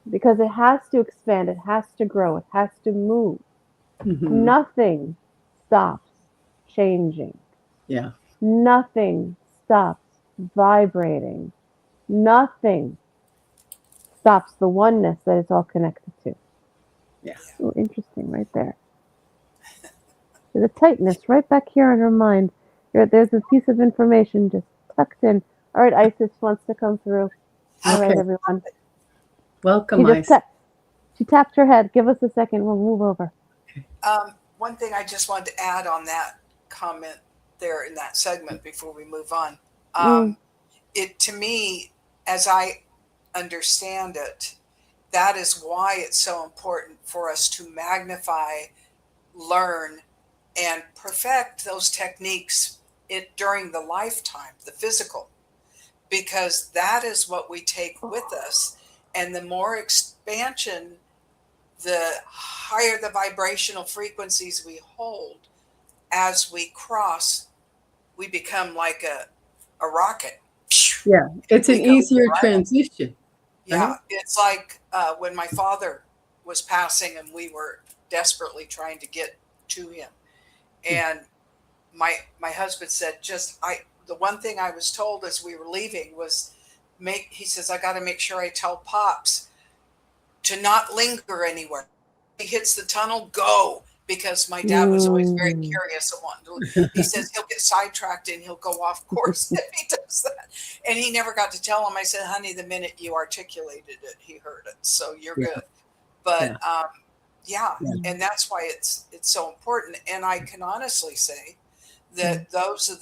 Because it has to expand, it has to grow, it has to move. Nothing stops changing. Yeah. Nothing stops vibrating. Nothing stops the oneness that it's all connected to. Yeah. Oh, interesting right there. There's a tightness right back here in her mind. There's a piece of information just tucked in. All right, Isis wants to come through. All right, everyone. Welcome, Isis. She tapped her head. Give us a second. We'll move over. One thing I just wanted to add on that comment there in that segment before we move on. It, to me, as I understand it, that is why it's so important for us to magnify, learn, and perfect those techniques during the lifetime, the physical, because that is what we take with us. And the more expansion, the higher the vibrational frequencies we hold as we cross, we become like a rocket. Yeah, it's an easier transition. Yeah, right? it's like when my father was passing and we were desperately trying to get to him. And my husband said, the one thing I was told as we were leaving was he says, I got to make sure I tell Pops to not linger anywhere. He hits the tunnel, go. Because my dad was always very curious and wanting to. He says he'll get sidetracked and he'll go off course if he does that. And he never got to tell him. I said, honey, the minute you articulated it, he heard it. So you're good. But and that's why it's so important. And I can honestly say that those are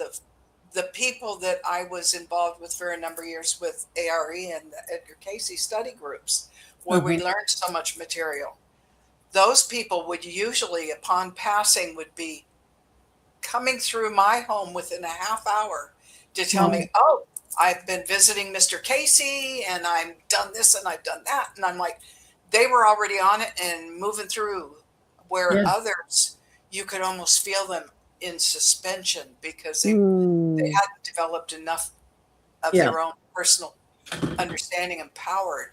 the people that I was involved with for a number of years with ARE and the Edgar Cayce study groups, where we learned so much material. Those people would usually, upon passing, would be coming through my home within a half hour to tell me, oh, I've been visiting Mr. Cayce and I've done this and I've done that. And I'm like, they were already on it and moving through, where others, you could almost feel them in suspension because they hadn't developed enough of their own personal understanding and power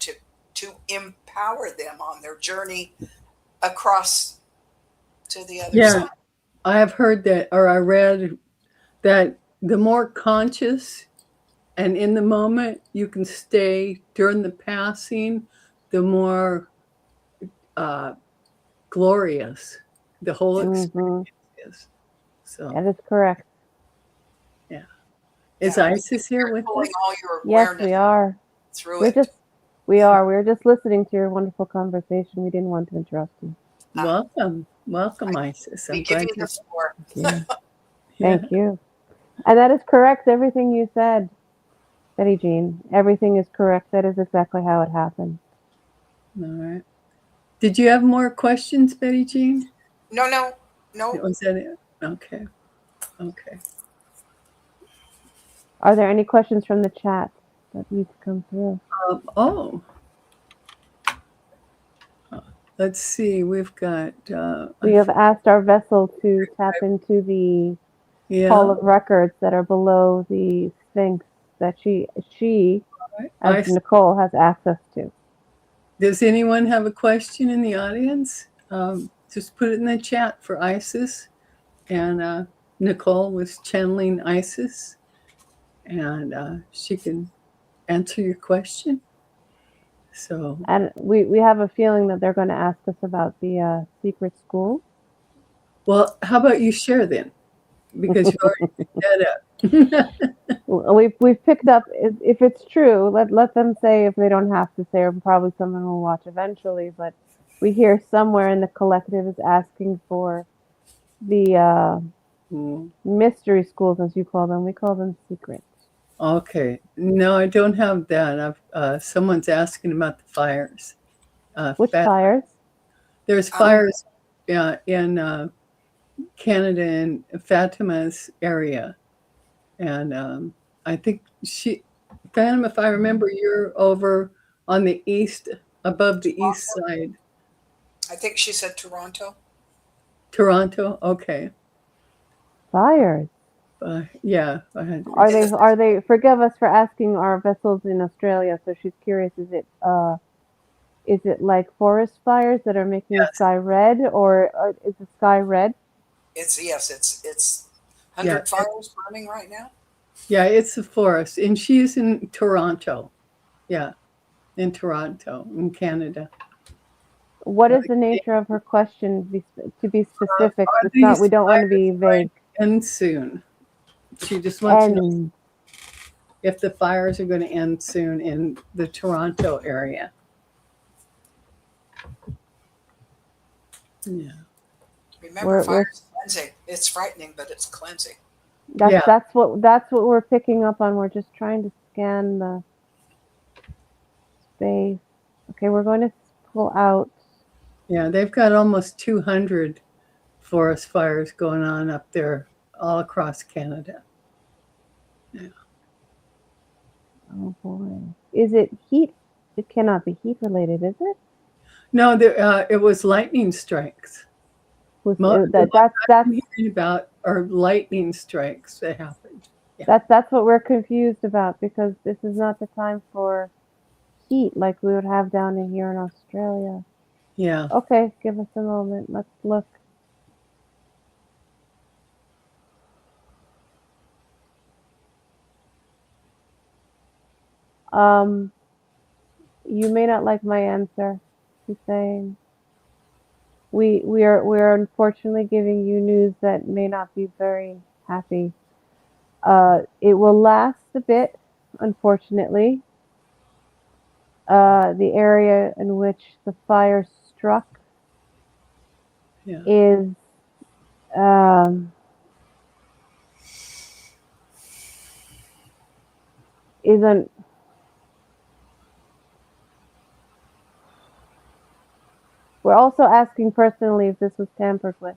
to empower them on their journey across to the other side. I have heard that, or I read that the more conscious and in the moment you can stay during the passing, the more glorious the whole experience is. So that is correct. Yeah. Is Isis here with us? All your yes, we are. We're just listening to your wonderful conversation. We didn't want to interrupt you. Welcome, Isis. We give you the floor. Thank you. And that is correct. Everything you said, Betty Jean. Everything is correct. That is exactly how it happened. All right. Did you have more questions, Betty Jean? No. Was that it? Okay. Okay. Are there any questions from the chat that need to come through? Oh. Let's see. We've got. We have asked our vessel to tap into the hall of records that are below the Sphinx that she as Nicole, has access to. Does anyone have a question in the audience? Just put it in the chat for Isis. And Nicole was channeling Isis, and she can answer your question. So, and we have a feeling that they're going to ask us about the secret school. Well, how about you share then? Because you already picked that up. We've picked up, if it's true, let them say if they don't have to say, or probably someone will watch eventually, but we hear somewhere in the collective is asking for the mystery schools, as you call them. We call them secrets. Okay. No, I don't have that. Someone's asking about the fires. Which fires? There's fires in Canada and Fatima's area. And I think Phantom, if I remember, you're over on the east, above the east side. I think she said Toronto. Toronto, okay. Fires. Yeah. Are they? Forgive us for asking our vessels in Australia. So she's curious. Is it like forest fires that are making the sky red, or is the sky red? It's 100 fires burning right now. Yeah, it's a forest, and she's in Toronto. Yeah, in Toronto, in Canada. What is the nature of her question? To be specific, it's not. We don't want to be vague. End soon. She just wants to know if the fires are going to end soon in the Toronto area. Yeah. Remember, fire is cleansing. It's frightening, but it's cleansing. That's what we're picking up on. We're just trying to scan the space. Okay, we're going to pull out. Yeah, they've got almost 200 forest fires going on up there all across Canada. Yeah. Oh boy. Is it heat? It cannot be heat related, is it? No, it was lightning strikes. That's I'm hearing about are lightning strikes that happened. Yeah. That's what we're confused about, because this is not the time for heat like we would have down in here in Australia. Yeah. Okay, give us a moment. Let's look. You may not like my answer, she's saying. We are unfortunately giving you news that may not be very happy. It will last a bit, unfortunately. The area in which the fire struck is isn't. We're also asking personally if this was tampered with.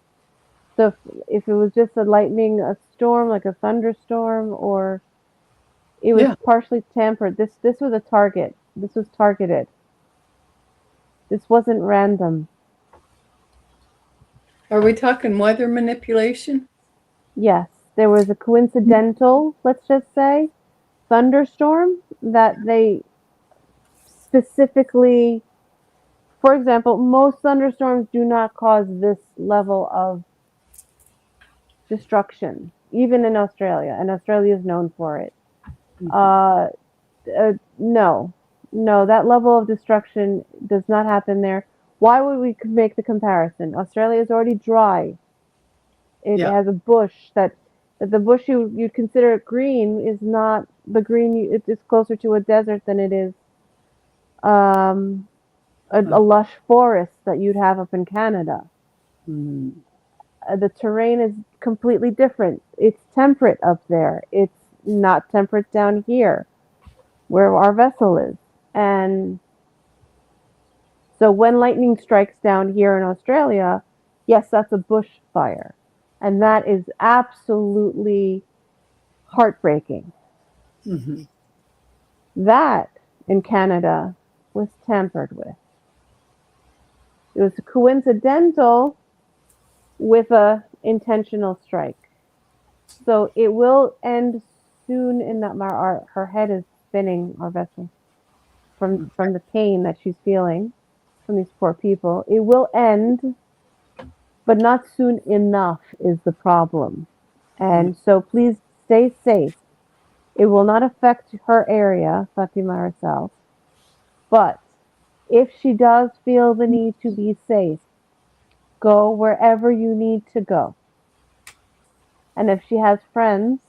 So if it was just a storm, like a thunderstorm, or it was partially tampered. This was a target. This was targeted. This wasn't random. Are we talking weather manipulation? Yes. There was a coincidental, let's just say, thunderstorm that they specifically, for example, most thunderstorms do not cause this level of destruction, even in Australia, and Australia is known for it. No, that level of destruction does not happen there. Why would we make the comparison? Australia is already dry. It has a bush that the bush you'd consider green is not the green. It is closer to a desert than it is a lush forest that you'd have up in Canada. The terrain is completely different. It's temperate up there. It's not temperate down here, where our vessel is. And So when lightning strikes down here in Australia, yes, that's a bushfire. And that is absolutely heartbreaking. Mm-hmm. That in Canada was tampered with. It was coincidental with a intentional strike. So it will end soon in that her head is spinning, our vessel, from the pain that she's feeling from these poor people. It will end, but not soon enough is the problem. And so please stay safe. It will not affect her area, Fatima herself, but if she does feel the need to be safe, go wherever you need to go. And if she has friends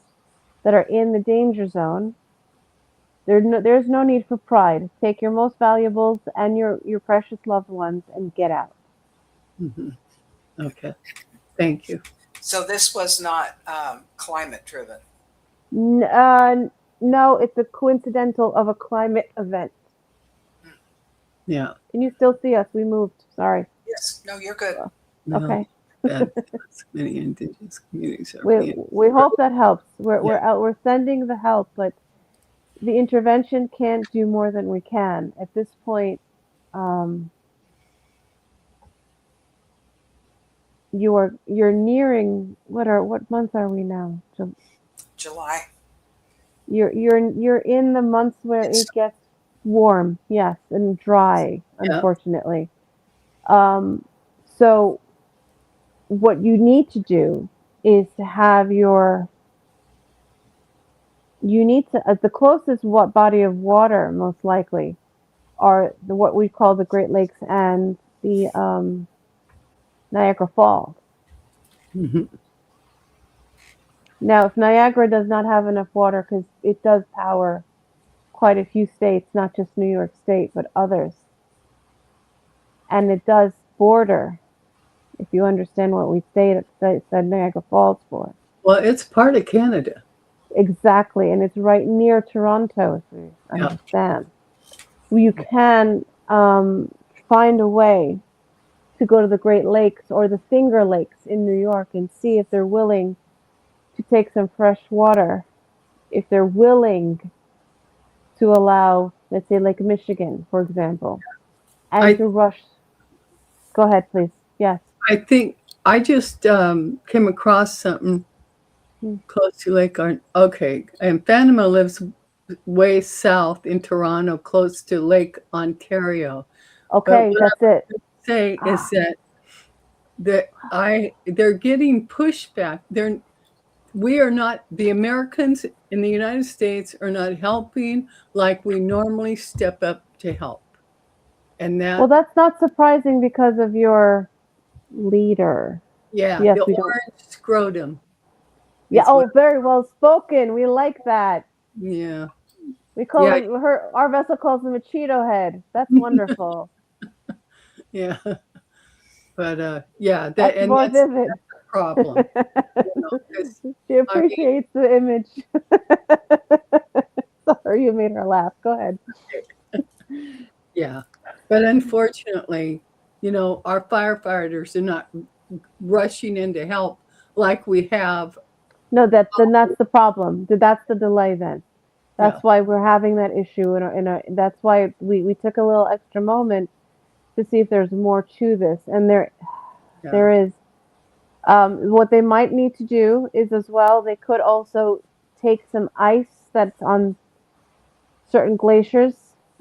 that are in the danger zone, there's no need for pride. Take your most valuables and your precious loved ones and get out. Mm-hmm. Okay. Thank you. So this was not climate driven. No, it's a coincidental of a climate event. Yeah. Can you still see us? We moved. Sorry. Yes. No, you're good. No, Okay. that's many indigenous communities are being. We hope that helps. We're sending the help, but the intervention can't do more than we can at this point. You're nearing what month are we now? July. You're in the months where it gets warm, yes, and dry, unfortunately. So what you need to do is to have the closest body of water most likely are what we call the Great Lakes and the Niagara Falls. Mm-hmm. Now, if Niagara does not have enough water, because it does power quite a few states, not just New York State, but others, and it does border, if you understand what we said Niagara Falls for. Well, it's part of Canada. Exactly, and it's right near Toronto, if you understand. You can find a way to go to the Great Lakes or the Finger Lakes in New York and see if they're willing to take some fresh water, if they're willing to allow, let's say, Lake Michigan, for example, and to rush. Go ahead, please. Yes. I think I just came across something close to Lake Okay, and Fatima lives way south in Toronto, close to Lake Ontario. Okay, that's it. Say is that they're getting pushback. We are not, the Americans in the United States are not helping like we normally step up to help. And that's not surprising because of your leader. Yeah, yes, the orange scrotum. Yeah. Oh, very well spoken. We like that. Yeah. We call him our vessel calls him a Cheeto head. That's wonderful. Yeah. But that's vivid. The problem. She appreciates the image. Sorry, you made her laugh. Go ahead. Yeah. But unfortunately, our firefighters are not rushing in to help like we have. No, that's the problem. That's the delay then. That's why we're having that issue. That's why we took a little extra moment to see if there's more to this. And there is. What they might need to do is as well, they could also take some ice that's on certain glaciers.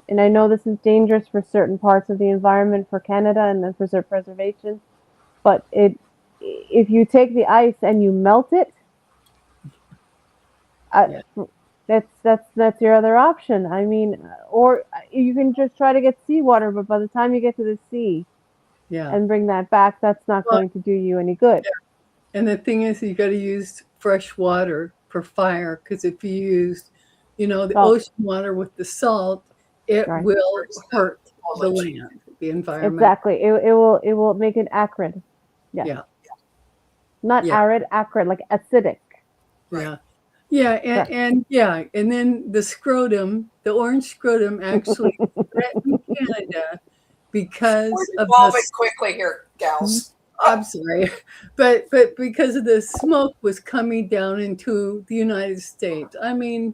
And I know this is dangerous for certain parts of the environment for Canada and then for preservation. But if you take the ice and you melt it, that's your other option. I mean, or you can just try to get seawater, but by the time you get to the sea and bring that back, that's not going to do you any good. Yeah. And the thing is, you got to use fresh water for fire, because if you use, the ocean water with the salt, it will hurt the land, the environment. Exactly. It will make it acrid. Yeah. Not arid, acrid, like acidic. Yeah. Yeah, and then the scrotum, the orange scrotum, actually threatened Canada because We're of evolving the quickly here, gals. I'm sorry, but because of the smoke was coming down into the United States. I mean,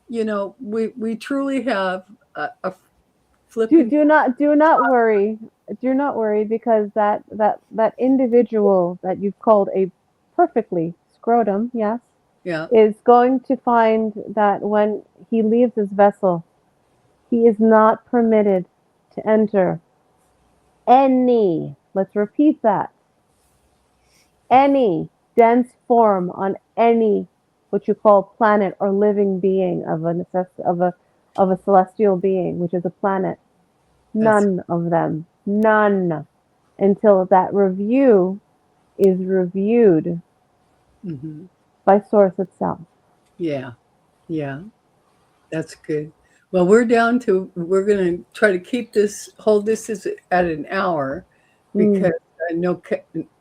we truly have a flipping. Do not worry. Do not worry because that individual that you've called a perfectly scrotum, yes, Yeah. is going to find that when he leaves his vessel, he is not permitted to enter any, let's repeat that, any dense form on any what you call planet or living being of a celestial being, which is a planet. That's None of them. None. Until that review is reviewed mhm. by source itself. Yeah. Yeah. That's good. Well, we're going to try to hold this is at an hour Mm, because I know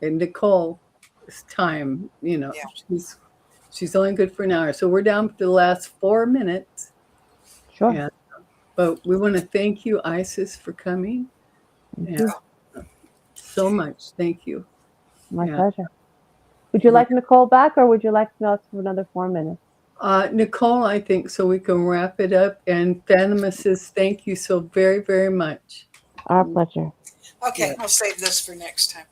Nicole's time, Yeah. she's only good for an hour. So we're down to the last 4 minutes. sure. And, but we want to thank you, Isis, for coming. Thank And you. so much. Thank you. My Yeah. pleasure. Would you like Nicole back or would you like us for another 4 minutes? Nicole, I think so we can wrap it up. And Phantom says, thank you so very, very much. Our pleasure. Okay, Yeah. I'll save this for next time.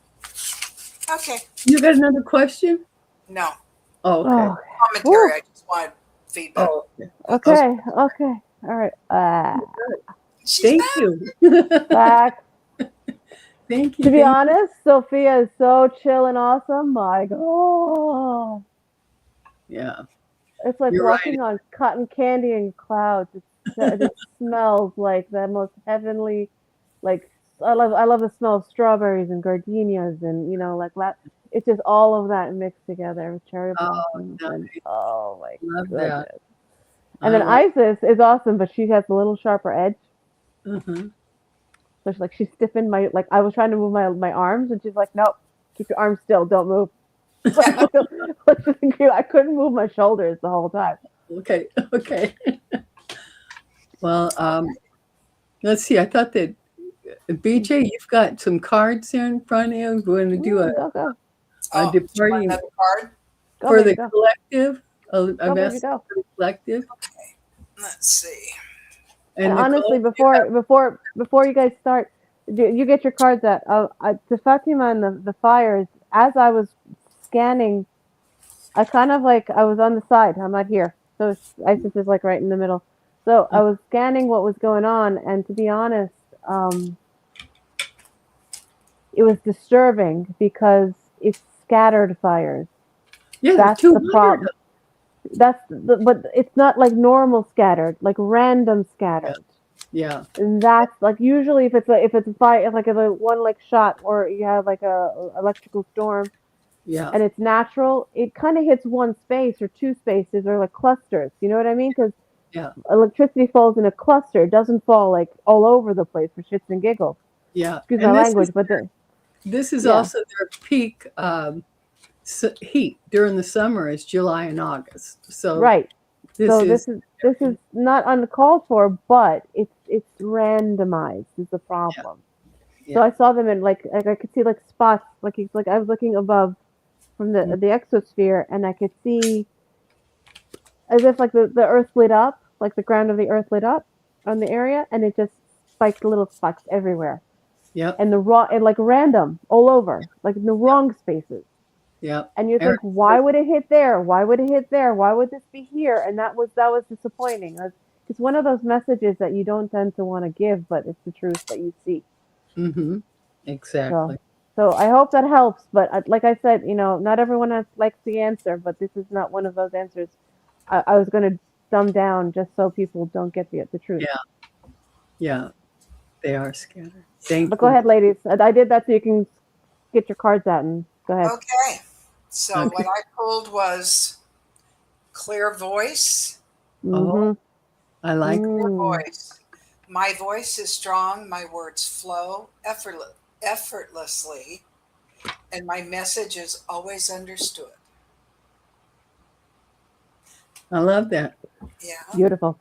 Okay. You got another question? No Oh, okay. Oh, commentary. I just wanted feedback. Oh, okay. Okay. All right. She's thank back. you. Back. Thank you. To be thank honest, Sophia is so chill and awesome. My God. you. Yeah, It's like you're right. walking on cotton candy and clouds. It smells like the most heavenly, like I love the smell of strawberries and gardenias and it's just all of that mixed together with cherry Oh, blossoms and nice. oh my Love that. goodness. And I then love. Isis is awesome, but she has a little sharper edge. Uh-huh. So she stiffened my like I was trying to move my arms and she's like, nope, keep your arms still, don't move. I couldn't move my shoulders the whole time. Okay. Okay. Well, let's see. I thought that BJ, you've got some cards there in front of you. We're going to do a Go. Oh, do you want departing another card? Go, for baby, the go. collective. Go, I'm baby, asking go. for the collective. Okay. Let's see. And And honestly, Nicole, you have, before you guys start, you get your cards out. To Fatima and the fires, as I was scanning, I kind of like I was on the side. I'm not here, so Isis is like right in the middle. So I was scanning what was going on, and to be honest, it was disturbing because it's scattered fires. yeah, there's That's the 200. problem. But it's not like normal scattered, like random scattered. Yeah. And that's like usually if it's a fire, like if a one like shot or you have like a electrical storm Yeah. and it's natural, it kind of hits one space or two spaces or like clusters. You know what I mean? Because Yeah. electricity falls in a cluster. It doesn't fall like all over the place for shits and giggles. Yeah. Excuse And my language, but this is yeah. also their peak heat during the summer is July and August. So Right. this So is this is not uncalled for, but it's randomized is the problem. Yeah. So I saw them in like I could see like spots like I was looking above from the exosphere and I could see as if like the earth lit up, like the ground of the earth lit up on the area and it just spiked little sparks everywhere. Yep. And and like random all over, like in the wrong spaces. Yep. And you think, why would it hit there? Why would it hit there? Why would this be here? And that was disappointing. It's one of those messages that you don't tend to want to give, but it's the truth that you see. Mm-hmm. Exactly. So I hope that helps. But like I said, not everyone likes the answer, but this is not one of those answers. I was going to dumb down just so people don't get the truth. Yeah. Yeah. They are scattered. Thank But you. go ahead, ladies. I did that so you can get your cards out and go ahead. Okay. So what I pulled was clear voice. Mm-hmm. I like Clear voice. My voice is strong. My words flow effortlessly, and my message is always understood. I love that. Yeah. Beautiful.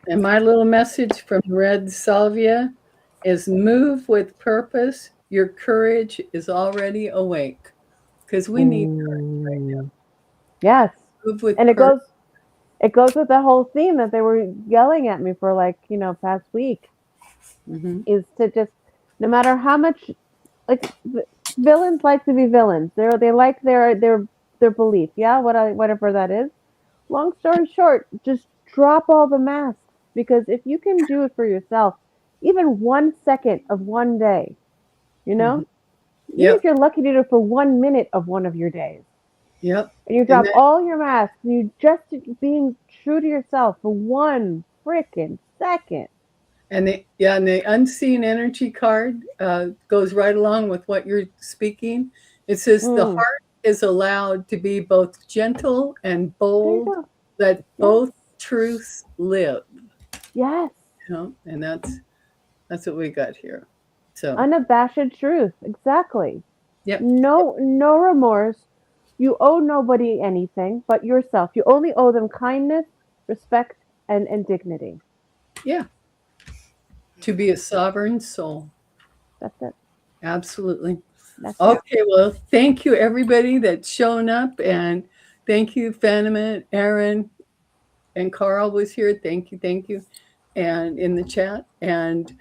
And my little message from Red Salvia is move with purpose. Your courage is already awake. Because we need Mm. Yes. move with And purpose. it goes with the whole theme that they were yelling at me for, like, past week, Hmm. is to just, no matter how much, like, villains like to be villains. They like their belief. Yeah, whatever that is. Long story short, just drop all the masks, because if you can do it for yourself, even 1 second of one day, you Hmm. know, even if Yep. you're lucky to do it for 1 minute of one of your days, Yep. and you And drop all your masks, and you just being true to yourself for 1 freaking second. and the unseen energy card goes right along with what you're speaking. It says the Mm, heart is allowed to be both gentle and there you bold. go. Let Yes. both truths live. Yes. And that's what we got here. So Unabashed truth. Exactly. yep, No remorse. You owe nobody anything but yourself. You only owe them kindness, respect, and dignity. yeah, to be a sovereign soul. That's it. Absolutely. That's it. Okay, well, thank you everybody that's shown up, and thank you, Fatima, Aaron, and Carl was here. Thank you, and in the chat. And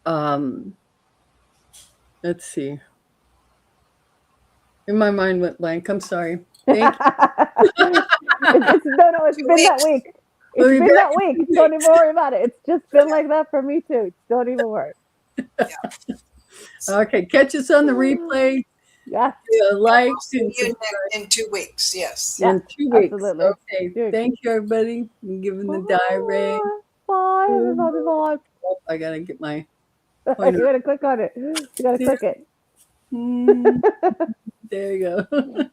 um, let's see. And my mind went blank. I'm sorry. Thank you. It's Two been that weeks. week. We'll It's be been back that in week. 2 Don't even weeks. worry about it. It's just been Yeah. like that for me too. Don't even worry. Okay, catch us on the replay. Yes. Like We'll see and you subscribe in 2 weeks. Yes. Yes. in 2 weeks. Absolutely. Okay, Dude. thank you everybody. I'm giving the die ray. Bye. Bye, everybody. Bye. Oh, I gotta get my You pointer. gotta click on it. You gotta There, click it. Mm, there you go.